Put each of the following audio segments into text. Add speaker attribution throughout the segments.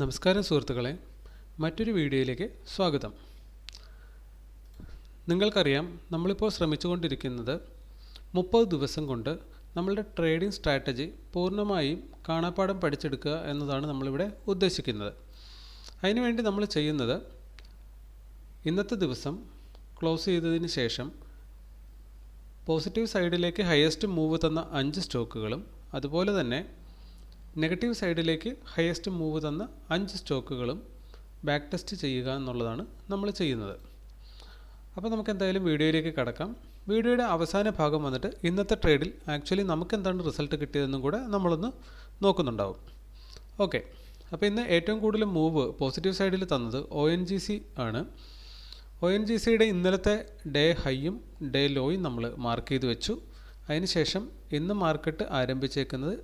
Speaker 1: നമസ്കാരം സുഹൃത്തുക്കളെ, മറ്റൊരു വീഡിയോയിലേക്ക് സ്വാഗതം. നിങ്ങൾക്കറിയാം, നമ്മളിപ്പോൾ ശ്രമിച്ചുകൊണ്ടിരിക്കുന്നത് 30 ദിവസം കൊണ്ട് നമ്മളുടെ ട്രേഡിംഗ് സ്ട്രാറ്റജി പൂർണ്ണമായും കാണാപ്പാഠം പഠിച്ചെടുക്കുക എന്നതാണ് നമ്മളിവിടെ ഉദ്ദേശിക്കുന്നത്. അതിനുവേണ്ടി നമ്മൾ ചെയ്യുന്നത്, ഇന്നത്തെ ദിവസം ക്ലോസ് ചെയ്തതിന് ശേഷം പോസിറ്റീവ് സൈഡിലേക്ക് ഹയസ്റ്റ് മൂവ് തന്ന 5 സ്റ്റോക്കുകളും അതുപോലെ തന്നെ നെഗറ്റീവ് സൈഡിലേക്ക് ഹയസ്റ്റ് മൂവ് തന്ന 5 സ്റ്റോക്കുകളും ബാക്ക് ടെസ്റ്റ് ചെയ്യുക എന്നുള്ളതാണ് നമ്മൾ ചെയ്യുന്നത്. അപ്പോൾ നമുക്ക് എന്തായാലും വീഡിയോയിലേക്ക് കടക്കാം. വീഡിയോയുടെ അവസാന ഭാഗം വന്നിട്ട് ഇന്നത്തെ ട്രേഡിൽ ആക്ച്വലി നമുക്ക് എന്താണ് റിസൾട്ട് കിട്ടിയതെന്നും കൂടെ നമ്മളൊന്ന് നോക്കുന്നുണ്ടാവും. ഓക്കെ, അപ്പോൾ ഇന്ന് ഏറ്റവും കൂടുതൽ മൂവ് പോസിറ്റീവ് സൈഡിൽ തന്നത് ONGC ആണ്. ONGCയുടെ ഇന്നലത്തെ ഡേ ഹൈയും ഡേ ലോയും നമ്മൾ മാർക്ക് ചെയ്ത് വെച്ചു. അതിനുശേഷം ഇന്ന് മാർക്കറ്റ് ആരംഭിച്ചേക്കുന്നത്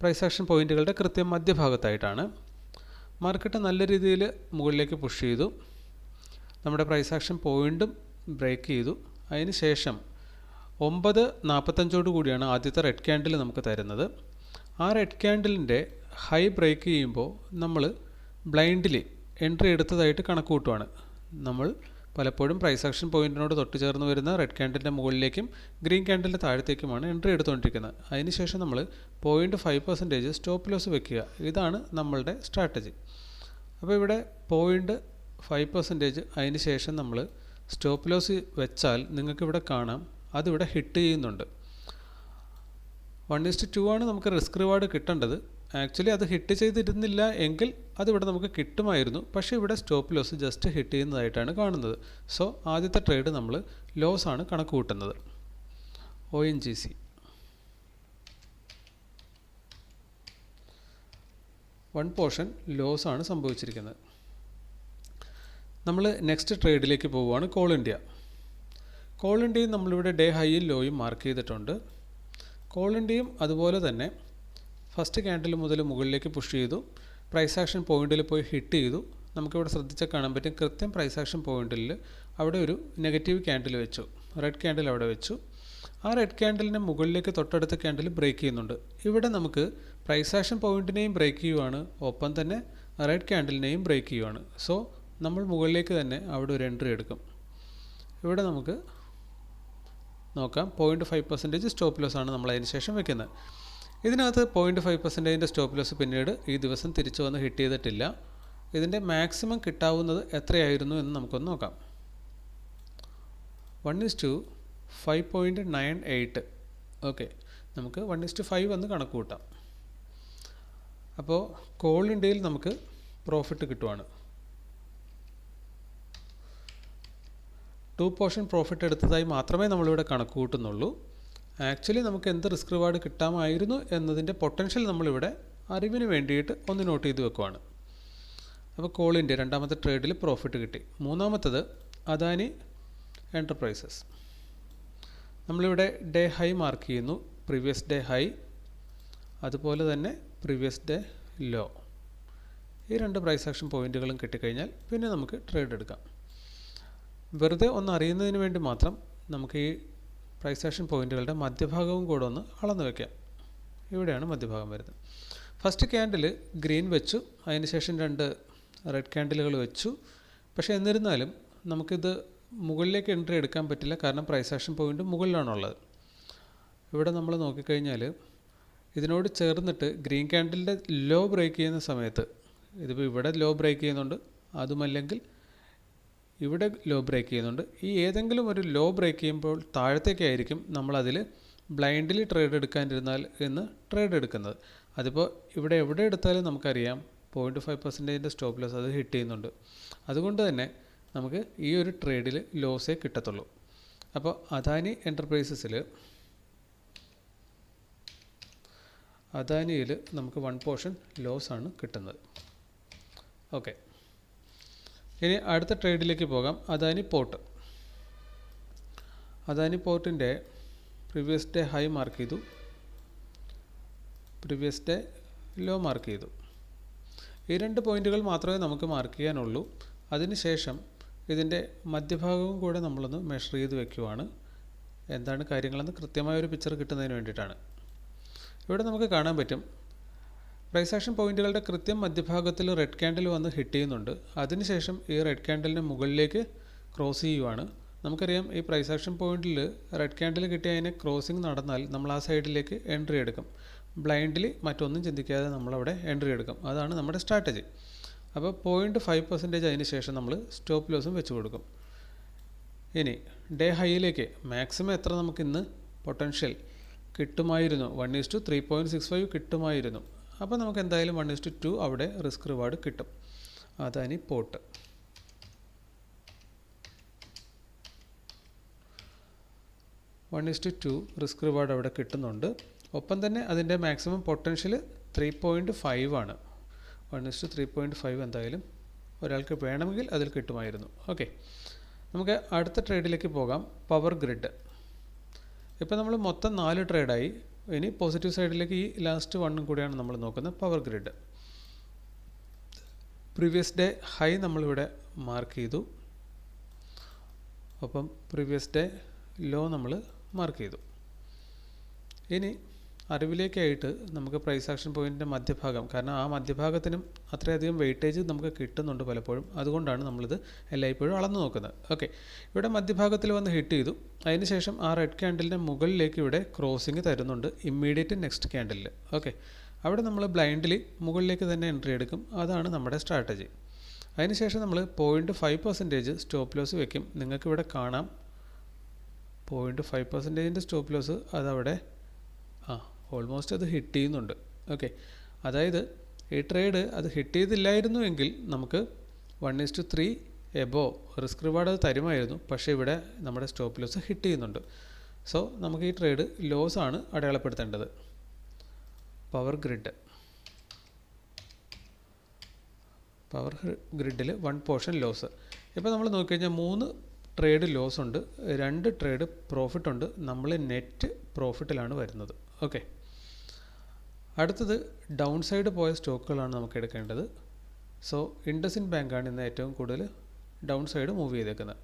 Speaker 1: പ്രൈസ് ആക്ഷൻ പോയിൻറ്റുകളുടെ കൃത്യം മധ്യഭാഗത്തായിട്ടാണ്. മാർക്കറ്റ് നല്ല രീതിയിൽ മുകളിലേക്ക് പുഷ് ചെയ്തു. നമ്മുടെ പ്രൈസ് ആക്ഷൻ പോയിൻറ്റും ബ്രേക്ക് ചെയ്തു. അതിന് ശേഷം 9:45 കൂടിയാണ് ആദ്യത്തെ റെഡ് ക്യാൻഡിൽ നമുക്ക് തരുന്നത്. ആ റെഡ് ക്യാൻഡിലിൻ്റെ ഹൈ ബ്രേക്ക് ചെയ്യുമ്പോൾ നമ്മൾ ബ്ലൈൻഡിൽ എൻട്രി എടുത്തതായിട്ട് കണക്ക് കൂട്ടുവാണ്. നമ്മൾ പലപ്പോഴും പ്രൈസ് ആക്ഷൻ പോയിൻറ്റിനോട് തൊട്ട് ചേർന്ന് വരുന്ന റെഡ് ക്യാൻഡിലിൻ്റെ മുകളിലേക്കും ഗ്രീൻ ക്യാൻഡിലിൻ്റെ താഴത്തേക്കുമാണ് എൻട്രി എടുത്തുകൊണ്ടിരിക്കുന്നത്. അതിനുശേഷം നമ്മൾ 0.5% സ്റ്റോപ്പ് ലോസ് വെക്കുക. ഇതാണ് നമ്മളുടെ സ്ട്രാറ്റജി. അപ്പോൾ ഇവിടെ 0.5% അതിന് ശേഷം നമ്മൾ സ്റ്റോപ്പ് ലോസ് വെച്ചാൽ നിങ്ങൾക്കിവിടെ കാണാം, അതിവിടെ ഹിറ്റ് ചെയ്യുന്നുണ്ട്. 1:2 ആണ് നമുക്ക് റിസ്ക് റിവാർഡ് കിട്ടേണ്ടത്. ആക്ച്വലി അത് ഹിറ്റ് ചെയ്തിരുന്നില്ല എങ്കിൽ അതിവിടെ നമുക്ക് കിട്ടുമായിരുന്നു. പക്ഷേ ഇവിടെ സ്റ്റോപ്പ് ലോസ് ജസ്റ്റ് ഹിറ്റ് ചെയ്യുന്നതായിട്ടാണ് കാണുന്നത്. സോ ആദ്യത്തെ ട്രേഡ് നമ്മൾ ലോസ് ആണ് കണക്ക് കൂട്ടുന്നത്. ONGC 1 പോർഷൻ ലോസ് ആണ് സംഭവിച്ചിരിക്കുന്നത്. നമ്മൾ നെക്സ്റ്റ് ട്രേഡിലേക്ക് പോവുകയാണ്. കോൾ ഇന്ത്യയും നമ്മളിവിടെ ഡേ ഹൈയും ലോയും മാർക്ക് ചെയ്തിട്ടുണ്ട്. കോൾ ഇന്ത്യയും അതുപോലെ തന്നെ ഫസ്റ്റ് ക്യാൻഡിൽ മുതൽ മുകളിലേക്ക് പുഷ് ചെയ്തു. പ്രൈസ് ആക്ഷൻ പോയിൻറ്റിൽ പോയി ഹിറ്റ് ചെയ്തു. നമുക്കിവിടെ ശ്രദ്ധിച്ചാൽ കാണാൻ പറ്റും, കൃത്യം പ്രൈസ് ആക്ഷൻ പോയിൻറ്റിൽ അവിടെ ഒരു നെഗറ്റീവ് ക്യാൻഡിൽ വെച്ചു, റെഡ് ക്യാൻഡിൽ അവിടെ വെച്ചു. ആ റെഡ് ക്യാൻഡിലിൻ്റെ മുകളിലേക്ക് തൊട്ടടുത്ത ക്യാൻഡിൽ ബ്രേക്ക് ചെയ്യുന്നുണ്ട്. ഇവിടെ നമുക്ക് പ്രൈസ് ആക്ഷൻ പോയിൻറ്റിനെയും ബ്രേക്ക് ചെയ്യുവാണ്, ഒപ്പം തന്നെ റെഡ് ക്യാൻഡിലിനെയും ബ്രേക്ക് ചെയ്യുവാണ്. സോ നമ്മൾ മുകളിലേക്ക് തന്നെ അവിടെ ഒരു എൻട്രി എടുക്കും. ഇവിടെ നമുക്ക് നോക്കാം, 0.5% സ്റ്റോപ്പ് ലോസ് ആണ് നമ്മൾ അതിന് ശേഷം വെക്കുന്നത്. ഇതിനകത്ത് 0.5% സ്റ്റോപ്പ് ലോസ് പിന്നീട് ഈ ദിവസം തിരിച്ചു വന്ന് ഹിറ്റ് ചെയ്തിട്ടില്ല. ഇതിൻ്റെ മാക്സിമം കിട്ടാവുന്നത് എത്രയായിരുന്നു എന്ന് നമുക്കൊന്ന് നോക്കാം. 1:5.98. ഓക്കെ, നമുക്ക് 1:5 എന്ന് കണക്ക് കൂട്ടാം. അപ്പോൾ കോൾ ഇന്ത്യയിൽ നമുക്ക് പ്രോഫിറ്റ് കിട്ടുവാണ്. 2 പോർഷൻ പ്രോഫിറ്റ് എടുത്തതായി മാത്രമേ നമ്മളിവിടെ കണക്ക് കൂട്ടുന്നുള്ളൂ. ആക്ച്വലി നമുക്ക് എന്ത് റിസ്ക് റിവാർഡ് കിട്ടാമായിരുന്നു എന്നതിൻ്റെ പൊട്ടൻഷ്യൽ നമ്മളിവിടെ അറിവിന് വേണ്ടിയിട്ട് ഒന്ന് നോട്ട് ചെയ്ത് വെക്കുവാണ്. അപ്പോൾ കോൾ ഇന്ത്യ രണ്ടാമത്തെ ട്രേഡിൽ പ്രോഫിറ്റ് കിട്ടി. മൂന്നാമത്തത് അദാനി എൻ്റർപ്രൈസസ്. നമ്മളിവിടെ ഡേ ഹൈ മാർക്ക് ചെയ്യുന്നു, പ്രീവിയസ് ഡേ ഹൈ അതുപോലെ തന്നെ പ്രീവിയസ് ഡേ ലോ. ഈ 2 പ്രൈസ് ആക്ഷൻ പോയിൻറ്റുകളും കിട്ടിക്കഴിഞ്ഞാൽ പിന്നെ നമുക്ക് ട്രേഡ് എടുക്കാം. വെറുതെ ഒന്ന് അറിയുന്നതിന് വേണ്ടി മാത്രം നമുക്ക് ഈ പ്രൈസ് ആക്ഷൻ പോയിൻറ്റുകളുടെ മധ്യഭാഗവും കൂടെ ഒന്ന് അളന്ന് വയ്ക്കാം. ഇവിടെയാണ് മധ്യഭാഗം വരുന്നത്. ഫസ്റ്റ് ക്യാൻഡിൽ ഗ്രീൻ വെച്ചു, അതിനുശേഷം 2 റെഡ് ക്യാൻഡിലുകൾ വെച്ചു. പക്ഷേ എന്നിരുന്നാലും നമുക്കിത് മുകളിലേക്ക് എൻട്രി എടുക്കാൻ പറ്റില്ല, കാരണം പ്രൈസ് ആക്ഷൻ പോയിൻ്റ് മുകളിലാണുള്ളത്. ഇവിടെ നമ്മൾ നോക്കിക്കഴിഞ്ഞാൽ ഇതിനോട് ചേർന്നിട്ട് ഗ്രീൻ ക്യാൻഡിലിൻ്റെ ലോ ബ്രേക്ക് ചെയ്യുന്ന സമയത്ത്, ഇതിപ്പോൾ ഇവിടെ ലോ ബ്രേക്ക് ചെയ്യുന്നുണ്ട്, അതുമല്ലെങ്കിൽ ഇവിടെ ലോ ബ്രേക്ക് ചെയ്യുന്നുണ്ട്. ഈ ഏതെങ്കിലും ഒരു ലോ ബ്രേക്ക് ചെയ്യുമ്പോൾ താഴത്തേക്കായിരിക്കും നമ്മളതിൽ ബ്ലൈൻഡിൽ ട്രേഡ് എടുക്കാനിരുന്നാൽ എന്ന് ട്രേഡ് എടുക്കുന്നത്. അതിപ്പോൾ ഇവിടെ എവിടെ എടുത്താലും നമുക്കറിയാം 0.5% സ്റ്റോപ്പ് ലോസ് അത് ഹിറ്റ് ചെയ്യുന്നുണ്ട്. അതുകൊണ്ട് തന്നെ നമുക്ക് ഈ ഒരു ട്രേഡിൽ ലോസേ കിട്ടത്തുള്ളൂ. അപ്പോൾ അദാനി അദാനിയിൽ നമുക്ക് 1 പോർഷൻ ലോസ് ആണ് കിട്ടുന്നത്. ഓക്കെ, ഇനി അടുത്ത ട്രേഡിലേക്ക് പോകാം. അദാനി പോർട്ടിൻ്റെ പ്രീവിയസ് ഡേ ഹൈ മാർക്ക് ചെയ്തു, പ്രീവിയസ് ഡേ ലോ മാർക്ക് ചെയ്തു. ഈ 2 പോയിൻറ്റുകൾ മാത്രമേ നമുക്ക് മാർക്ക് ചെയ്യാനുള്ളൂ. അതിനുശേഷം ഇതിൻ്റെ മധ്യഭാഗവും കൂടെ നമ്മളൊന്ന് മെഷർ ചെയ്ത് വയ്ക്കുവാണ്. എന്താണ് കാര്യങ്ങളെന്ന് കൃത്യമായൊരു പിക്ചർ കിട്ടുന്നതിന് വേണ്ടിയിട്ടാണ്. ഇവിടെ നമുക്ക് കാണാൻ പറ്റും, പ്രൈസ് ആക്ഷൻ പോയിന്റുകളുടെ കൃത്യം മധ്യഭാഗത്തിൽ റെഡ് ക്യാൻഡിൽ വന്ന് ഹിറ്റ് ചെയ്യുന്നുണ്ട്. അതിനുശേഷം ഈ റെഡ് ക്യാൻഡിലിന് മുകളിലേക്ക് ക്രോസ് ചെയ്യുവാണ്. നമുക്കറിയാം ഈ പ്രൈസ് ആക്ഷൻ പോയിന്റിൽ റെഡ് ക്യാൻഡിൽ കിട്ടി അതിനെ ക്രോസിംഗ് നടന്നാൽ നമ്മൾ ആ സൈഡിലേക്ക് എൻട്രി എടുക്കും. ബ്ലൈൻഡ്ലി മറ്റൊന്നും ചിന്തിക്കാതെ നമ്മളവിടെ എൻട്രി എടുക്കും. അതാണ് നമ്മുടെ സ്ട്രാറ്റജി. അപ്പോൾ 0.5% അതിന് ശേഷം നമ്മൾ സ്റ്റോപ്പ് ലോസും വെച്ച് കൊടുക്കും. ഇനി ഡേ ഹൈയിലേക്ക് മാക്സിമം എത്ര നമുക്ക് ഇന്ന് പൊട്ടൻഷ്യൽ കിട്ടുമായിരുന്നു? 1:3.65 കിട്ടുമായിരുന്നു. അപ്പോൾ നമുക്ക് എന്തായാലും 1:2 അവിടെ റിസ്ക് റിവാർഡ് കിട്ടും. അതാണ് പോട്ട്. One is to 2 risk reward അവിടെ കിട്ടുന്നുണ്ട്. ഒപ്പം തന്നെ അതിൻ്റെ മാക്സിമം പൊട്ടൻഷ്യൽ 3.5 ആണ്. 1:3.5 എന്തായാലും ഒരാൾക്ക് വേണമെങ്കിൽ അതിൽ കിട്ടുമായിരുന്നു. ഓക്കെ, നമുക്ക് അടുത്ത ട്രേഡിലേക്ക് പോകാം. Power grid. ഇപ്പോൾ നമ്മൾ മൊത്തം 4 ട്രേഡായി. ഇനി പോസിറ്റീവ് സൈഡിലേക്ക് ഈ ലാസ്റ്റ് വണ്ണും കൂടിയാണ് നമ്മൾ നോക്കുന്നത്. Power grid previous day high നമ്മളിവിടെ മാർക്ക് ചെയ്തു. ഒപ്പം പ്രീവിയസ് ഡേ ലോ നമ്മൾ മാർക്ക് ചെയ്തു. ഇനി അറിവിലേക്കായിട്ട് നമുക്ക് പ്രൈസ് ആക്ഷൻ പോയിൻറ്റിൻ്റെ മധ്യഭാഗം, കാരണം ആ മധ്യഭാഗത്തിനും അത്രയധികം വെയിറ്റേജ് നമുക്ക് കിട്ടുന്നുണ്ട് പലപ്പോഴും. അതുകൊണ്ടാണ് നമ്മളിത് എല്ലായ്പ്പോഴും അളന്നു നോക്കുന്നത്. ഓക്കെ, ഇവിടെ മധ്യഭാഗത്തിൽ വന്ന് ഹിറ്റ് ചെയ്തു. അതിനുശേഷം ആ റെഡ് ക്യാൻഡലിൻ്റെ മുകളിലേക്ക് ഇവിടെ ക്രോസിങ് തരുന്നുണ്ട് ഇമ്മീഡിയറ്റ് നെക്സ്റ്റ് ക്യാൻഡലിൽ. ഓക്കെ, അവിടെ നമ്മൾ ബ്ലൈൻഡ്ലി മുകളിലേക്ക് തന്നെ എൻട്രി എടുക്കും. അതാണ് നമ്മുടെ സ്ട്രാറ്റജി. അതിനുശേഷം നമ്മൾ 0.5% സ്റ്റോപ്പ് ലോസ് വയ്ക്കും. നിങ്ങൾക്കിവിടെ കാണാം 0.5% സ്റ്റോപ്പ് ലോസ് അതവിടെ ഓൾമോസ്റ്റ് അത് ഹിറ്റ് ചെയ്യുന്നുണ്ട്. ഓക്കെ, അതായത് ഈ ട്രേഡ് അത് ഹിറ്റ് ചെയ്തില്ലായിരുന്നു എങ്കിൽ നമുക്ക് 1:3 എബോ റിസ്ക് റിവാർഡ് അത് തരുമായിരുന്നു. പക്ഷേ ഇവിടെ നമ്മുടെ സ്റ്റോപ്പ് ലോസ് ഹിറ്റ് ചെയ്യുന്നുണ്ട്. സോ നമുക്ക് ഈ ട്രേഡ് ലോസ് ആണ് അടയാളപ്പെടുത്തേണ്ടത്. പവർ ഗ്രിഡിൽ 1 പോർഷൻ ലോസ്. ഇപ്പോൾ നമ്മൾ നോക്കിക്കഴിഞ്ഞാൽ 3 ട്രേഡ് ലോസ് ഉണ്ട്, 2 ട്രേഡ് പ്രോഫിറ്റ് ഉണ്ട്. നമ്മൾ നെറ്റ് പ്രോഫിറ്റിലാണ് വരുന്നത്. ഓക്കെ, അടുത്തത് ഡൗൺ സൈഡ് പോയ സ്റ്റോക്കുകളാണ് നമുക്ക് എടുക്കേണ്ടത്. സോ ഇൻഡസിൻഡ് ബാങ്കാണ് ഇന്ന് ഏറ്റവും കൂടുതൽ ഡൗൺ സൈഡ് മൂവ് ചെയ്തേക്കുന്നത്.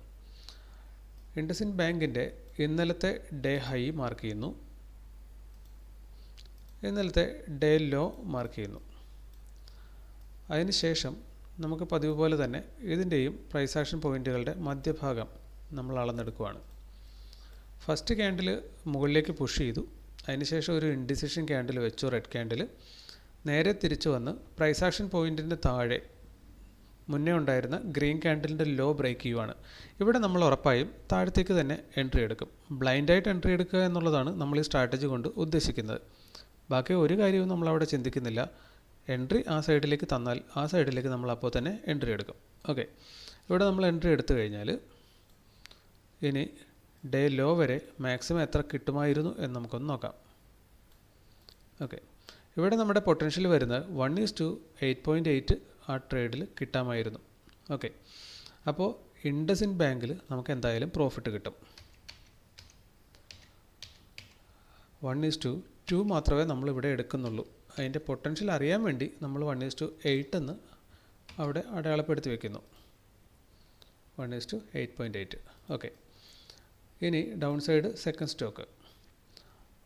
Speaker 1: ഇൻഡസിൻഡ് ബാങ്കിൻ്റെ ഇന്നലത്തെ ഡേ ഹൈ മാർക്ക് ചെയ്യുന്നു, ഇന്നലത്തെ ഡേ ലോ മാർക്ക് ചെയ്യുന്നു. അതിനുശേഷം നമുക്ക് പതിവ് പോലെ തന്നെ ഇതിൻ്റെയും പ്രൈസ് ആക്ഷൻ പോയിൻറ്റുകളുടെ മധ്യഭാഗം നമ്മൾ അളന്നെടുക്കുകയാണ്. ഫസ്റ്റ് ക്യാൻഡിൽ മുകളിലേക്ക് പുഷ് ചെയ്തു. അതിനുശേഷം ഒരു ഇൻഡിസിഷൻ ക്യാൻഡിൽ വെച്ചു, റെഡ് ക്യാൻഡിൽ. നേരെ തിരിച്ചു വന്ന് പ്രൈസ് ആക്ഷൻ പോയിൻറ്റിൻ്റെ താഴെ മുന്നേ ഉണ്ടായിരുന്ന ഗ്രീൻ ക്യാൻഡിലിൻ്റെ ലോ ബ്രേക്ക് ചെയ്യുവാണ്. ഇവിടെ നമ്മൾ ഉറപ്പായും താഴത്തേക്ക് തന്നെ എൻട്രി എടുക്കും. ബ്ലൈൻഡായിട്ട് എൻട്രി എടുക്കുക എന്നുള്ളതാണ് നമ്മൾ ഈ സ്ട്രാറ്റജി കൊണ്ട് ഉദ്ദേശിക്കുന്നത്. ബാക്കി ഒരു കാര്യവും നമ്മളവിടെ ചിന്തിക്കുന്നില്ല. എൻട്രി ആ സൈഡിലേക്ക് തന്നാൽ ആ സൈഡിലേക്ക് നമ്മൾ അപ്പോൾ തന്നെ എൻട്രി എടുക്കും. ഓക്കെ, ഇവിടെ നമ്മൾ എൻട്രി എടുത്തു കഴിഞ്ഞാൽ ഇനി ഡേ ലോ വരെ മാക്സിമം എത്ര കിട്ടുമായിരുന്നു എന്ന് നമുക്കൊന്ന് നോക്കാം. ഓക്കെ, ഇവിടെ നമ്മുടെ പൊട്ടൻഷ്യൽ വരുന്നത് 1:8.8 ആ ട്രേഡിൽ കിട്ടാമായിരുന്നു. ഓക്കെ, അപ്പോൾ ഇൻഡസിൻഡ് ബാങ്കിൽ നമുക്ക് എന്തായാലും പ്രോഫിറ്റ് കിട്ടും. 1:2 മാത്രമേ നമ്മളിവിടെ എടുക്കുന്നുള്ളൂ. അതിൻ്റെ പൊട്ടൻഷ്യൽ അറിയാൻ വേണ്ടി നമ്മൾ 1:8 എന്ന് അവിടെ അടയാളപ്പെടുത്തി വയ്ക്കുന്നു. 1:8.8. ഓക്കെ, ഇനി ഡൗൺ സൈഡ് സെക്കൻഡ് സ്റ്റോക്ക്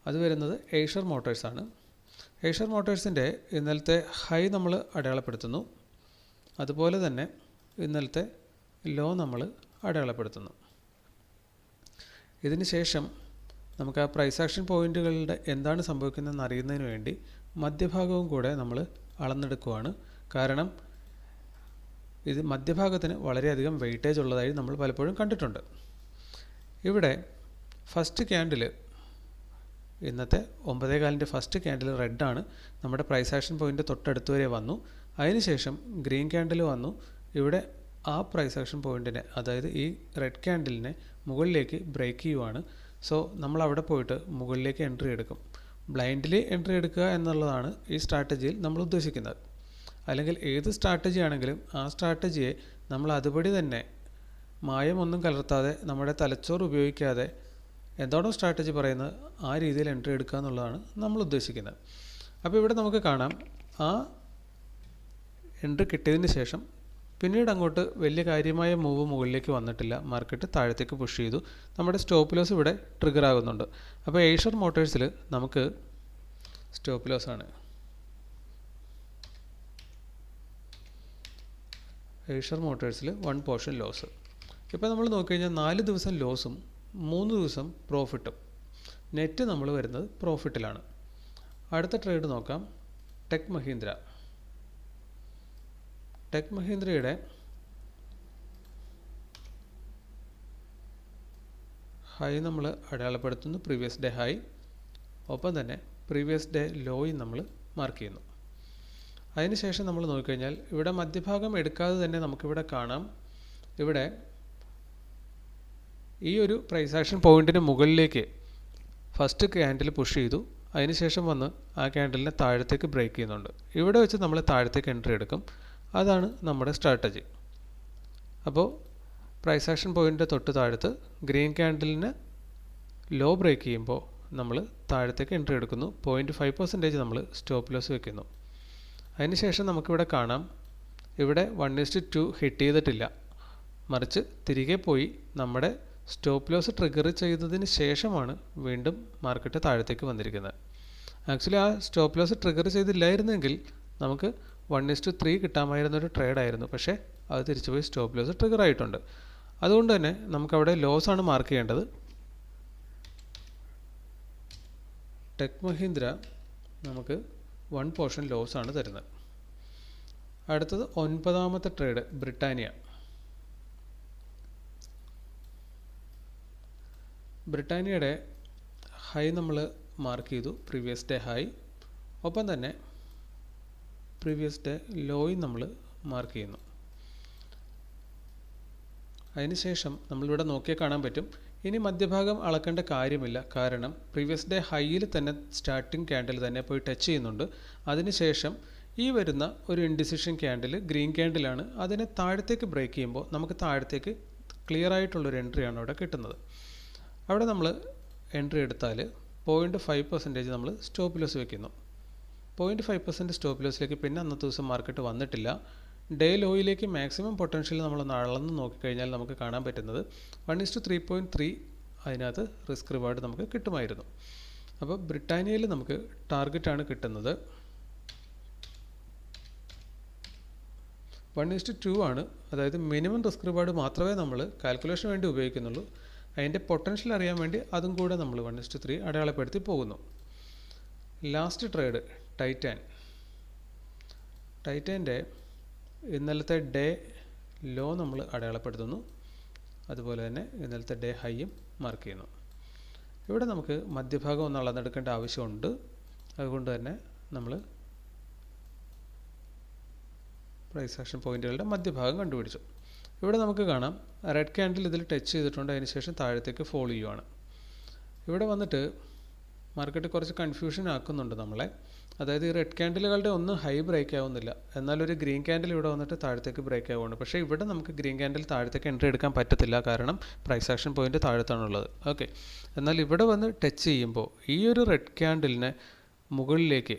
Speaker 1: അത് വരുന്നത് ഏഷ്യർ മോട്ടോഴ്സാണ്. ഏഷ്യർ മോട്ടോഴ്സിൻ്റെ ഇന്നലത്തെ ഹൈ നമ്മൾ അടയാളപ്പെടുത്തുന്നു. അതുപോലെ തന്നെ ഇന്നലത്തെ ലോ നമ്മൾ അടയാളപ്പെടുത്തുന്നു. ഇതിന് ശേഷം നമുക്ക് ആ പ്രൈസ് ആക്ഷൻ പോയിൻറ്റുകളുടെ എന്താണ് സംഭവിക്കുന്നതെന്ന് അറിയുന്നതിന് വേണ്ടി മധ്യഭാഗവും കൂടെ നമ്മൾ അളന്നെടുക്കുകയാണ്. കാരണം ഇത് മധ്യഭാഗത്തിന് വളരെയധികം വെയിറ്റേജ് ഉള്ളതായി നമ്മൾ പലപ്പോഴും കണ്ടിട്ടുണ്ട്. ഇവിടെ ഫസ്റ്റ് ക്യാൻഡിൽ ഇന്നത്തെ 9:15 ഫസ്റ്റ് ക്യാൻഡിൽ റെഡാണ്. നമ്മുടെ പ്രൈസ് ആക്ഷൻ പോയിൻ്റ് തൊട്ടടുത്ത് വരെ വന്നു. അതിനുശേഷം ഗ്രീൻ ക്യാൻഡിൽ വന്നു. ഇവിടെ ആ പ്രൈസ് ആക്ഷൻ പോയിൻറ്റിനെ, അതായത് ഈ റെഡ് ക്യാൻഡിലിനെ മുകളിലേക്ക് ബ്രേക്ക് ചെയ്യുവാണ്. സോ നമ്മൾ അവിടെ പോയിട്ട് മുകളിലേക്ക് എൻട്രി എടുക്കും. ബ്ലൈൻഡ്ലി എൻട്രി എടുക്കുക എന്നുള്ളതാണ് ഈ സ്ട്രാറ്റജിയിൽ നമ്മൾ ഉദ്ദേശിക്കുന്നത്. അല്ലെങ്കിൽ ഏത് സ്ട്രാറ്റജി ആണെങ്കിലും ആ സ്ട്രാറ്റജിയെ നമ്മൾ അതുപടി തന്നെ മായമൊന്നും കലർത്താതെ നമ്മുടെ തലച്ചോറ് ഉപയോഗിക്കാതെ എന്താണോ സ്ട്രാറ്റജി പറയുന്നത് ആ രീതിയിൽ എൻട്രി എടുക്കുക എന്നുള്ളതാണ് നമ്മൾ ഉദ്ദേശിക്കുന്നത്. അപ്പോൾ ഇവിടെ നമുക്ക് കാണാം ആ എൻട്രി കിട്ടിയതിന് ശേഷം പിന്നീട് അങ്ങോട്ട് വലിയ കാര്യമായ മൂവ് മുകളിലേക്ക് വന്നിട്ടില്ല. മാർക്കറ്റ് താഴത്തേക്ക് പുഷ് ചെയ്തു. നമ്മുടെ സ്റ്റോപ്പ് ലോസ് ഇവിടെ ട്രിഗർ ആകുന്നുണ്ട്. അപ്പോൾ ഏഷ്യർ മോട്ടോഴ്സിൽ നമുക്ക് സ്റ്റോപ്പ് ലോസ് ആണ് ഏഷ്യർ മോട്ടോഴ്സിൽ 1 പോർഷൻ ലോസ്. ഇപ്പോൾ നമ്മൾ നോക്കിക്കഴിഞ്ഞാൽ 4 ദിവസം ലോസും 3 ദിവസം പ്രോഫിറ്റും. നെറ്റ് നമ്മൾ വരുന്നത് പ്രോഫിറ്റിലാണ്. അടുത്ത ട്രേഡ് നോക്കാം. ടെക് മഹീന്ദ്ര. ടെക് മഹീന്ദ്രയുടെ ഹൈ നമ്മൾ അടയാളപ്പെടുത്തുന്നു, പ്രീവിയസ് ഡേ ഹൈ. ഒപ്പം തന്നെ പ്രീവിയസ് ഡേ ലോയും നമ്മൾ മാർക്ക് ചെയ്യുന്നു. അതിനുശേഷം നമ്മൾ നോക്കിക്കഴിഞ്ഞാൽ ഇവിടെ മധ്യഭാഗം എടുക്കാതെ തന്നെ നമുക്കിവിടെ കാണാം, ഇവിടെ ഈ ഒരു പ്രൈസ് ആക്ഷൻ പോയിന്റിന് മുകളിലേക്ക് ഫസ്റ്റ് ക്യാൻഡിൽ പുഷ് ചെയ്തു. അതിനുശേഷം വന്ന് ആ ക്യാൻഡലിനെ താഴത്തേക്ക് ബ്രേക്ക് ചെയ്യുന്നുണ്ട്. ഇവിടെ വെച്ച് നമ്മൾ താഴത്തേക്ക് എൻട്രി എടുക്കും. അതാണ് നമ്മുടെ സ്ട്രാറ്റജി. അപ്പോൾ പ്രൈസ് ആക്ഷൻ പോയിന്റിൻ്റെ തൊട്ട് താഴത്ത് ഗ്രീൻ ക്യാൻഡലിന് ലോ ബ്രേക്ക് ചെയ്യുമ്പോൾ നമ്മൾ താഴത്തേക്ക് എൻട്രി എടുക്കുന്നു. 0.5% നമ്മൾ സ്റ്റോപ്പ് ലോസ് വെക്കുന്നു. അതിനുശേഷം നമുക്കിവിടെ കാണാം, ഇവിടെ 1:2 ഹിറ്റ് ചെയ്തിട്ടില്ല, മറിച്ച് തിരികെ പോയി നമ്മുടെ സ്റ്റോപ്പ് ലോസ് ട്രിഗർ ചെയ്തതിന് ശേഷമാണ് വീണ്ടും മാർക്കറ്റ് താഴത്തേക്ക് വന്നിരിക്കുന്നത്. ആക്ച്വലി ആ സ്റ്റോപ്പ് ലോസ് ട്രിഗർ ചെയ്തില്ലായിരുന്നെങ്കിൽ നമുക്ക് 1:3 കിട്ടാമായിരുന്നൊരു ട്രേഡായിരുന്നു. പക്ഷേ അത് തിരിച്ചുപോയി സ്റ്റോപ്പ് ലോസ് ട്രിഗർ ആയിട്ടുണ്ട്. അതുകൊണ്ട് തന്നെ നമുക്കവിടെ ലോസാണ് മാർക്ക് ചെയ്യേണ്ടത്. ടെക് മഹീന്ദ്ര നമുക്ക് 1 പോർഷൻ ലോസാണ് തരുന്നത്. അടുത്തത് 9ാമത്തെ ട്രേഡ് ബ്രിട്ടാനിയ. ബ്രിട്ടാനിയയുടെ ഹൈ നമ്മൾ മാർക്ക് ചെയ്തു, പ്രീവിയസ് ഡേ ഹൈ. ഒപ്പം തന്നെ പ്രീവിയസ് ഡേ ലോയും നമ്മൾ മാർക്ക് ചെയ്യുന്നു. അതിനുശേഷം നമ്മളിവിടെ നോക്കിയാൽ കാണാൻ പറ്റും, ഇനി മധ്യഭാഗം അളക്കേണ്ട കാര്യമില്ല. കാരണം പ്രീവിയസ് ഡേ ഹൈയിൽ തന്നെ സ്റ്റാർട്ടിംഗ് ക്യാൻഡിൽ തന്നെ പോയി ടച്ച് ചെയ്യുന്നുണ്ട്. അതിനുശേഷം ഈ വരുന്ന ഒരു ഇൻഡിസിഷൻ ക്യാൻഡിൽ ഗ്രീൻ ക്യാൻഡിലാണ്. അതിനെ താഴത്തേക്ക് ബ്രേക്ക് ചെയ്യുമ്പോൾ നമുക്ക് താഴത്തേക്ക് ക്ലിയർ ആയിട്ടുള്ളൊരു എൻട്രിയാണ് അവിടെ കിട്ടുന്നത്. അവിടെ നമ്മൾ എൻട്രി എടുത്താൽ 0.5% നമ്മൾ സ്റ്റോപ്പ് ലോസ് വയ്ക്കുന്നു. 0.5% സ്റ്റോപ്പ് ലോസിലേക്ക് പിന്നെ അന്നത്തെ ദിവസം മാർക്കറ്റ് വന്നിട്ടില്ല. ഡേ ലോയിലേക്ക് മാക്സിമം പൊട്ടൻഷ്യൽ നമ്മളൊന്ന് അളന്ന് നോക്കിക്കഴിഞ്ഞാൽ നമുക്ക് കാണാൻ പറ്റുന്നത് 1:3.3 അതിനകത്ത് റിസ്ക് റിവാർഡ് നമുക്ക് കിട്ടുമായിരുന്നു. അപ്പോൾ ബ്രിട്ടാനിയയിൽ നമുക്ക് ടാർഗറ്റാണ് കിട്ടുന്നത് 1:2 ആണ്. അതായത് മിനിമം റിസ്ക് റിവാർഡ് മാത്രമേ നമ്മൾ കാൽക്കുലേഷന് വേണ്ടി ഉപയോഗിക്കുന്നുള്ളൂ. അതിൻ്റെ പൊട്ടൻഷ്യൽ അറിയാൻ വേണ്ടി അതും കൂടെ നമ്മൾ 1:3 അടയാളപ്പെടുത്തി പോകുന്നു. Last trade Titan. ടൈറ്റാൻ്റെ ഇന്നലത്തെ ഡേ ലോ നമ്മൾ അടയാളപ്പെടുത്തുന്നു. അതുപോലെ തന്നെ ഇന്നലത്തെ ഡേ ഹൈയും മാർക്ക് ചെയ്യുന്നു. ഇവിടെ നമുക്ക് മധ്യഭാഗം ഒന്ന് അളന്നെടുക്കേണ്ട ആവശ്യമുണ്ട്. അതുകൊണ്ട് തന്നെ നമ്മൾ പ്രൈസ് ആക്ഷൻ പോയിന്റുകളുടെ മധ്യഭാഗം കണ്ടുപിടിച്ചു. ഇവിടെ നമുക്ക് കാണാം, റെഡ് ക്യാൻഡിൽ ഇതിൽ ടച്ച് ചെയ്തിട്ടുണ്ട്. അതിനുശേഷം താഴത്തേക്ക് ഫോളോ ചെയ്യുവാണ്. ഇവിടെ വന്നിട്ട് മാർക്കറ്റ് കുറച്ച് കൺഫ്യൂഷൻ ആക്കുന്നുണ്ട് നമ്മളെ. അതായത് ഈ റെഡ് ക്യാൻഡിലുകളുടെ ഒന്നും ഹൈ ബ്രേക്ക് ആവുന്നില്ല, എന്നാൽ ഒരു ഗ്രീൻ ക്യാൻഡിൽ ഇവിടെ വന്നിട്ട് താഴത്തേക്ക് ബ്രേക്ക് ആവുകയാണ്. പക്ഷേ ഇവിടെ നമുക്ക് ഗ്രീൻ ക്യാൻഡിൽ താഴത്തേക്ക് എൻട്രി എടുക്കാൻ പറ്റത്തില്ല, കാരണം പ്രൈസ് ആക്ഷൻ പോയിന്റ് താഴത്താണുള്ളത്. ഓക്കെ, എന്നാൽ ഇവിടെ വന്ന് ടച്ച് ചെയ്യുമ്പോൾ ഈ ഒരു റെഡ് ക്യാൻഡിലിനെ മുകളിലേക്ക്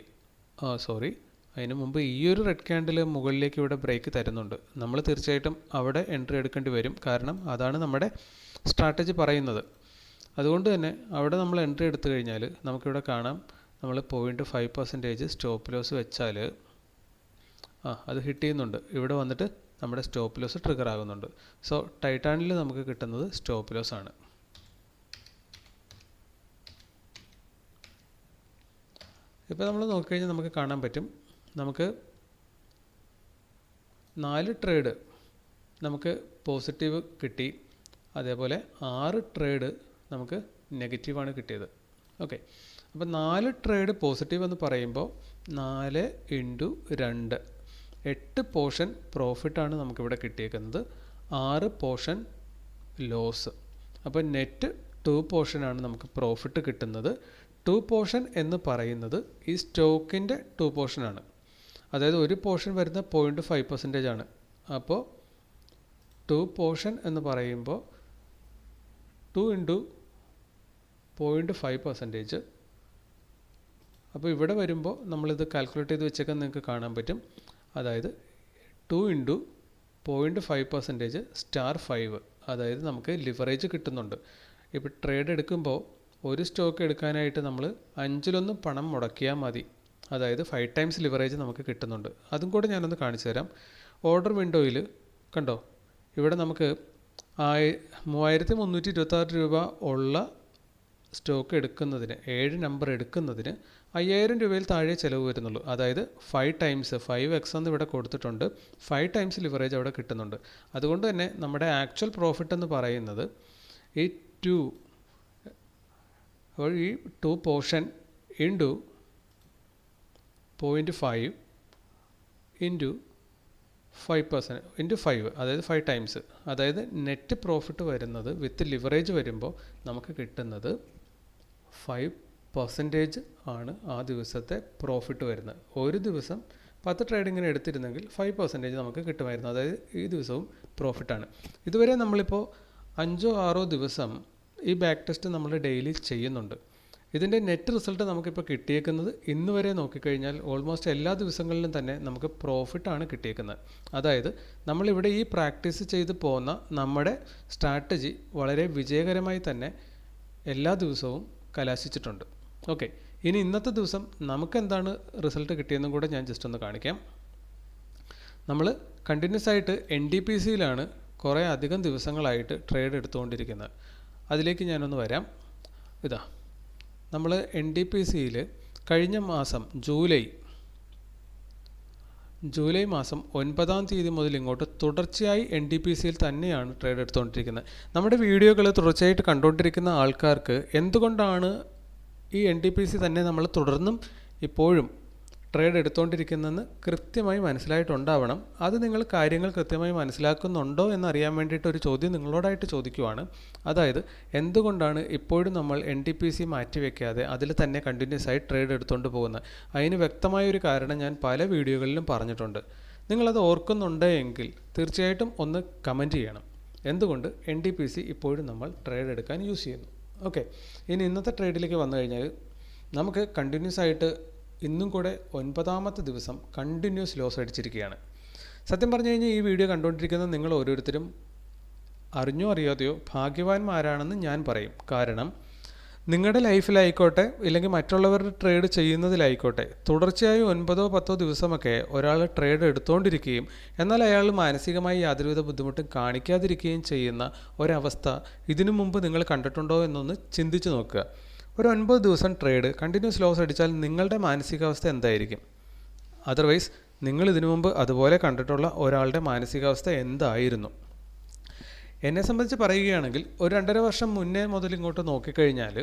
Speaker 1: അതിന് മുമ്പ് ഈ ഒരു റെഡ് ക്യാൻഡിൽ മുകളിലേക്ക് ഇവിടെ ബ്രേക്ക് തരുന്നുണ്ട്. നമ്മൾ തീർച്ചയായിട്ടും അവിടെ എൻട്രി എടുക്കേണ്ടി വരും, കാരണം അതാണ് നമ്മുടെ സ്ട്രാറ്റജി പറയുന്നത്. അതുകൊണ്ട് തന്നെ അവിടെ നമ്മൾ എൻട്രി എടുത്തു കഴിഞ്ഞാൽ നമുക്കിവിടെ കാണാം, നമ്മൾ 0.5% സ്റ്റോപ്പ് ലോസ് വെച്ചാൽ അത് ഹിറ്റ് ചെയ്യുന്നുണ്ട്. ഇവിടെ വന്നിട്ട് നമ്മുടെ സ്റ്റോപ്പ് ലോസ് ട്രിഗർ ആകുന്നുണ്ട്. സോ ടൈറ്റാനിൽ നമുക്ക് കിട്ടുന്നത് സ്റ്റോപ്പ് ലോസ് ആണ്. ഇപ്പോൾ നമ്മൾ നോക്കിക്കഴിഞ്ഞാൽ നമുക്ക് കാണാൻ പറ്റും, നമുക്ക് 4 ട്രേഡ് നമുക്ക് പോസിറ്റീവ് കിട്ടി. അതേപോലെ 6 ട്രേഡ് നമുക്ക് നെഗറ്റീവാണ് കിട്ടിയത്. ഓക്കെ, അപ്പോൾ 4 ട്രേഡ് പോസിറ്റീവ് എന്ന് പറയുമ്പോൾ 4 × 2 8 പോർഷൻ പ്രോഫിറ്റാണ് നമുക്കിവിടെ കിട്ടിയേക്കുന്നത്. 6 പോർഷൻ ലോസ്. അപ്പോൾ നെറ്റ് 2 പോർഷനാണ് നമുക്ക് പ്രോഫിറ്റ് കിട്ടുന്നത്. 2 പോർഷൻ എന്ന് പറയുന്നത് ഈ സ്റ്റോക്കിൻ്റെ 2 പോർഷനാണ്. അതായത് ഒരു പോർഷൻ വരുന്ന 0.5% ആണ്. അപ്പോൾ 2 പോർഷൻ എന്ന് പറയുമ്പോൾ 2 × 0.5%. അപ്പോൾ ഇവിടെ വരുമ്പോൾ നമ്മളിത് കാൽക്കുലേറ്റ് ചെയ്ത് വെച്ചേക്കാൻ നിങ്ങൾക്ക് കാണാൻ പറ്റും. അതായത് 2 × 0.5% *5. അതായത് നമുക്ക് ലിവറേജ് കിട്ടുന്നുണ്ട്. ഇപ്പോൾ ട്രേഡ് എടുക്കുമ്പോൾ ഒരു സ്റ്റോക്ക് എടുക്കാനായിട്ട് നമ്മൾ 5-1 പണം മുടക്കിയാൽ മതി. അതായത് 5 ടൈംസ് ലിവറേജ് നമുക്ക് കിട്ടുന്നുണ്ട്. അതും കൂടെ ഞാനൊന്ന് കാണിച്ചു തരാം. ഓർഡർ വിൻഡോയിൽ കണ്ടോ, ഇവിടെ നമുക്ക് 3326 രൂപ ഉള്ള സ്റ്റോക്ക് എടുക്കുന്നതിന് 7 നമ്പർ എടുക്കുന്നതിന് 5000 രൂപയിൽ താഴെ ചിലവ് വരുന്നുള്ളൂ. അതായത് 5x എന്ന് ഇവിടെ കൊടുത്തിട്ടുണ്ട്. 5x ലിവറേജ് അവിടെ കിട്ടുന്നുണ്ട്. അതുകൊണ്ട് തന്നെ നമ്മുടെ ആക്ച്വൽ പ്രോഫിറ്റ് എന്ന് പറയുന്നത് ഈ 2 പോർഷൻ ഇൻറ്റു 0.5 ഇൻറ്റു 5% ഇൻറ്റു 5, അതായത് 5x. അതായത് നെറ്റ് പ്രോഫിറ്റ് വരുന്നത് വിത്ത് ലിവറേജ് വരുമ്പോൾ നമുക്ക് കിട്ടുന്നത് 5% ആണ് ആ ദിവസത്തെ പ്രോഫിറ്റ് വരുന്നത്. ഒരു ദിവസം 10 ട്രേഡിങ്ങിന് എടുത്തിരുന്നെങ്കിൽ 5% നമുക്ക് കിട്ടുമായിരുന്നു. അതായത് ഈ ദിവസവും പ്രോഫിറ്റാണ്. ഇതുവരെ നമ്മളിപ്പോൾ 5-6 ദിവസം ഈ ബാക്ക് ടെസ്റ്റ് നമ്മൾ ഡെയിലി ചെയ്യുന്നുണ്ട്. ഇതിൻ്റെ നെറ്റ് റിസൾട്ട് നമുക്കിപ്പോൾ കിട്ടിയേക്കുന്നത് ഇന്ന് വരെ നോക്കിക്കഴിഞ്ഞാൽ ഓൾമോസ്റ്റ് എല്ലാ ദിവസങ്ങളിലും തന്നെ നമുക്ക് പ്രോഫിറ്റാണ് കിട്ടിയേക്കുന്നത്. അതായത് നമ്മളിവിടെ ഈ പ്രാക്ടീസ് ചെയ്ത് പോകുന്ന നമ്മുടെ സ്ട്രാറ്റജി വളരെ വിജയകരമായി തന്നെ എല്ലാ ദിവസവും കലാശിച്ചിട്ടുണ്ട്. ഓക്കെ, ഇനി ഇന്നത്തെ ദിവസം നമുക്കെന്താണ് റിസൾട്ട് കിട്ടിയെന്നും കൂടെ ഞാൻ ജസ്റ്റ് ഒന്ന് കാണിക്കാം. നമ്മൾ കണ്ടിന്യൂസ് ആയിട്ട് NDPCയിലാണ് കുറേ അധികം ദിവസങ്ങളായിട്ട് ട്രേഡ് എടുത്തുകൊണ്ടിരിക്കുന്നത്. അതിലേക്ക് ഞാനൊന്ന് വരാം. ഇതാ നമ്മൾ NDPCയിൽ കഴിഞ്ഞ മാസം ജൂലൈ മാസം 9-ാം തീയതി മുതൽ ഇങ്ങോട്ട് തുടർച്ചയായി NDPCയിൽ തന്നെയാണ് ട്രേഡ് എടുത്തുകൊണ്ടിരിക്കുന്നത്. നമ്മുടെ വീഡിയോകൾ തുടർച്ചയായിട്ട് കണ്ടുകൊണ്ടിരിക്കുന്ന ആൾക്കാർക്ക് എന്തുകൊണ്ടാണ് ഈ NDPC തന്നെ നമ്മൾ തുടർന്നും ഇപ്പോഴും ട്രേഡ് എടുത്തുകൊണ്ടിരിക്കുന്നതെന്ന് കൃത്യമായി മനസ്സിലായിട്ടുണ്ടാവണം. അത് നിങ്ങൾ കാര്യങ്ങൾ കൃത്യമായി മനസ്സിലാക്കുന്നുണ്ടോ എന്നറിയാൻ വേണ്ടിയിട്ട് ഒരു ചോദ്യം നിങ്ങളോടായിട്ട് ചോദിക്കുവാണ്. അതായത് എന്തുകൊണ്ടാണ് ഇപ്പോഴും നമ്മൾ NDPC മാറ്റിവെക്കാതെ അതിൽ തന്നെ കണ്ടിന്യൂസ് ആയി ട്രേഡ് എടുത്തുകൊണ്ട് പോകുന്നത്? അതിന് വ്യക്തമായൊരു കാരണം ഞാൻ പല വീഡിയോകളിലും പറഞ്ഞിട്ടുണ്ട്. നിങ്ങളത് ഓർക്കുന്നുണ്ടെങ്കിൽ തീർച്ചയായിട്ടും ഒന്ന് കമൻറ്റ് ചെയ്യണം. എന്തുകൊണ്ട് NDPC ഇപ്പോഴും നമ്മൾ ട്രേഡ് എടുക്കാൻ യൂസ് ചെയ്യുന്നു. ഓക്കെ, ഇനി ഇന്നത്തെ ട്രേഡിലേക്ക് വന്നു കഴിഞ്ഞാൽ നമുക്ക് കണ്ടിന്യൂസ് ആയിട്ട് ഇന്നും കൂടെ 9-ാമത്തെ ദിവസം കണ്ടിന്യൂസ് ലോസ് അടിച്ചിരിക്കുകയാണ്. സത്യം പറഞ്ഞു കഴിഞ്ഞാൽ ഈ വീഡിയോ കണ്ടുകൊണ്ടിരിക്കുന്ന നിങ്ങൾ ഓരോരുത്തരും അറിഞ്ഞോ അറിയാതെയോ ഭാഗ്യവാന്മാരാണെന്ന് ഞാൻ പറയും. കാരണം നിങ്ങളുടെ ലൈഫിലായിക്കോട്ടെ ഇല്ലെങ്കിൽ മറ്റുള്ളവരുടെ ട്രേഡ് ചെയ്യുന്നതിലായിക്കോട്ടെ തുടർച്ചയായി 9-10 ദിവസമൊക്കെ ഒരാൾ ട്രേഡ് എടുത്തുകൊണ്ടിരിക്കുകയും എന്നാൽ അയാൾ മാനസികമായി യാതൊരുവിധ ബുദ്ധിമുട്ടും കാണിക്കാതിരിക്കുകയും ചെയ്യുന്ന ഒരവസ്ഥ ഇതിനു മുമ്പ് നിങ്ങൾ കണ്ടിട്ടുണ്ടോ എന്നൊന്ന് ചിന്തിച്ച് നോക്കുക. ഒരു 9 ദിവസം ട്രേഡ് കണ്ടിന്യൂസ് ലോസ് അടിച്ചാൽ നിങ്ങളുടെ മാനസികാവസ്ഥ എന്തായിരിക്കും? അതർവൈസ് നിങ്ങൾ ഇതിനു മുമ്പ് അതുപോലെ കണ്ടിട്ടുള്ള ഒരാളുടെ മാനസികാവസ്ഥ എന്തായിരുന്നു? എന്നെ സംബന്ധിച്ച് പറയുകയാണെങ്കിൽ ഒരു 2.5 വർഷം മുന്നേ മുതൽ ഇങ്ങോട്ട് നോക്കിക്കഴിഞ്ഞാൽ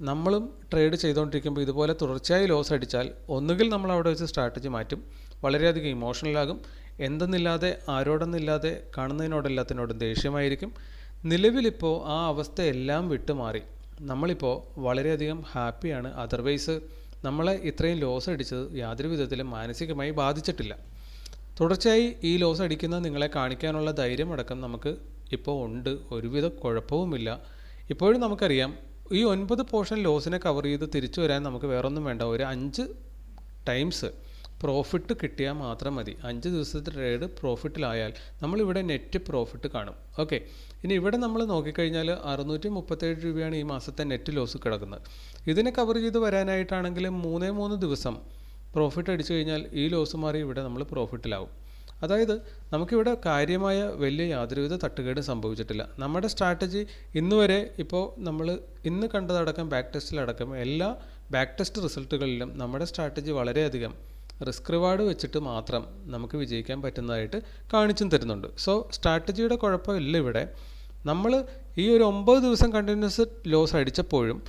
Speaker 1: നമ്മളും ട്രേഡ് ചെയ്തുകൊണ്ടിരിക്കുമ്പോൾ ഇതുപോലെ തുടർച്ചയായി ലോസ് അടിച്ചാൽ ഒന്നുകിൽ നമ്മൾ അവിടെ വെച്ച് സ്ട്രാറ്റജി മാറ്റും, വളരെയധികം ഇമോഷണലാകും, എന്തെന്നില്ലാതെ ആരോടെന്നില്ലാതെ കാണുന്നതിനോടെല്ലാത്തിനോടും ദേഷ്യമായിരിക്കും. നിലവിലിപ്പോൾ ആ അവസ്ഥയെല്ലാം വിട്ടുമാറി നമ്മളിപ്പോൾ വളരെയധികം ഹാപ്പിയാണ്. അതർവൈസ് നമ്മളെ ഇത്രയും ലോസ് അടിച്ചത് യാതൊരു വിധത്തിലും മാനസികമായി ബാധിച്ചിട്ടില്ല. തുടർച്ചയായി ഈ ലോസ് അടിക്കുന്ന നിങ്ങളെ കാണിക്കാനുള്ള ധൈര്യമടക്കം നമുക്ക് ഇപ്പോൾ ഉണ്ട്. ഒരുവിധ കുഴപ്പവുമില്ല. ഇപ്പോഴും നമുക്കറിയാം ഈ 9 പോർഷൻ ലോസിനെ കവർ ചെയ്ത് തിരിച്ചു വരാൻ നമുക്ക് വേറൊന്നും വേണ്ട. ഒരു 5 ടൈംസ് പ്രോഫിറ്റ് കിട്ടിയാൽ മാത്രം മതി. 5 ദിവസത്തെ ട്രേഡ് പ്രോഫിറ്റിലായാൽ നമ്മളിവിടെ നെറ്റ് പ്രോഫിറ്റ് കാണും. ഓക്കെ, ഇനി ഇവിടെ നമ്മൾ നോക്കിക്കഴിഞ്ഞാൽ 637 രൂപയാണ് ഈ മാസത്തെ നെറ്റ് ലോസ് കിടക്കുന്നത്. ഇതിനെ കവർ ചെയ്ത് വരാനായിട്ടാണെങ്കിൽ 3 ദിവസം പ്രോഫിറ്റ് അടിച്ചു കഴിഞ്ഞാൽ ഈ ലോസ് മാറി ഇവിടെ നമ്മൾ പ്രോഫിറ്റിലാവും. അതായത് നമുക്കിവിടെ കാര്യമായ വലിയ യാതൊരുവിധ തട്ടുകേടും സംഭവിച്ചിട്ടില്ല. നമ്മുടെ സ്ട്രാറ്റജി ഇന്ന് വരെ ഇപ്പോൾ നമ്മൾ ഇന്ന് കണ്ടതടക്കം ബാക്ക് ടെസ്റ്റിലടക്കം എല്ലാ ബാക്ക് ടെസ്റ്റ് റിസൾട്ടുകളിലും നമ്മുടെ സ്ട്രാറ്റജി വളരെയധികം റിസ്ക് റിവാർഡ് വെച്ചിട്ട് മാത്രം നമുക്ക് വിജയിക്കാൻ പറ്റുന്നതായിട്ട് കാണിച്ചും തരുന്നുണ്ട്. സോ സ്ട്രാറ്റജിയുടെ കുഴപ്പമില്ല ഇവിടെ. നമ്മൾ ഈ ഒരു 9 ദിവസം കണ്ടിന്യൂസ് ലോസ് അടിച്ചപ്പോഴും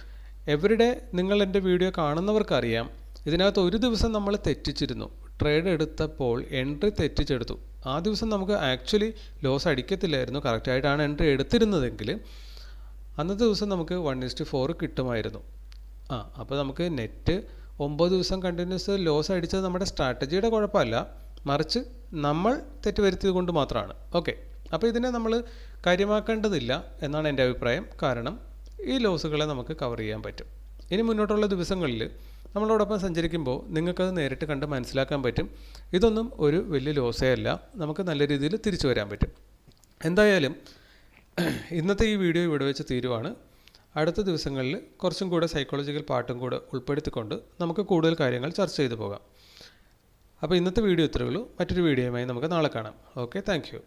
Speaker 1: എവരിഡേ നിങ്ങൾ എൻ്റെ വീഡിയോ കാണുന്നവർക്കറിയാം ഇതിനകത്ത് ഒരു ദിവസം നമ്മൾ തെറ്റിച്ചിരുന്നു. ട്രേഡ് എടുത്തപ്പോൾ എൻട്രി തെറ്റിച്ചെടുത്തു. ആ ദിവസം നമുക്ക് ആക്ച്വലി ലോസ് അടിക്കത്തില്ലായിരുന്നു. കറക്റ്റായിട്ടാണ് എൻട്രി എടുത്തിരുന്നതെങ്കിൽ അന്നത്തെ ദിവസം നമുക്ക് 1:4 കിട്ടുമായിരുന്നു. അപ്പോൾ നമുക്ക് നെറ്റ് 9 ദിവസം കണ്ടിന്യൂസ് ലോസ് അടിച്ചത് നമ്മുടെ സ്ട്രാറ്റജിയുടെ കുഴപ്പമല്ല, മറിച്ച് നമ്മൾ തെറ്റ് വരുത്തിയത് കൊണ്ട് മാത്രമാണ്. ഓക്കെ, അപ്പോൾ ഇതിനെ നമ്മൾ കാര്യമാക്കേണ്ടതില്ല എന്നാണ് എൻ്റെ അഭിപ്രായം. കാരണം ഈ ലോസുകളെ നമുക്ക് കവർ ചെയ്യാൻ പറ്റും. ഇനി മുന്നോട്ടുള്ള ദിവസങ്ങളിൽ നമ്മളോടൊപ്പം സഞ്ചരിക്കുമ്പോൾ നിങ്ങൾക്കത് നേരിട്ട് കണ്ട് മനസ്സിലാക്കാൻ പറ്റും. ഇതൊന്നും ഒരു വലിയ ലോസേ അല്ല, നമുക്ക് നല്ല രീതിയിൽ തിരിച്ചു വരാൻ പറ്റും. എന്തായാലും ഇന്നത്തെ ഈ വീഡിയോ ഇവിടെ വെച്ച് തീരുവാണ്. അടുത്ത ദിവസങ്ങളിൽ കുറച്ചും കൂടെ സൈക്കോളജിക്കൽ പാർട്ടും കൂടെ ഉൾപ്പെടുത്തിക്കൊണ്ട് നമുക്ക് കൂടുതൽ കാര്യങ്ങൾ ചർച്ച ചെയ്തു പോകാം. അപ്പോൾ ഇന്നത്തെ വീഡിയോ ഇത്രയേ ഉള്ളൂ. മറ്റൊരു വീഡിയോയുമായി നമുക്ക് നാളെ കാണാം. Okay, thank you.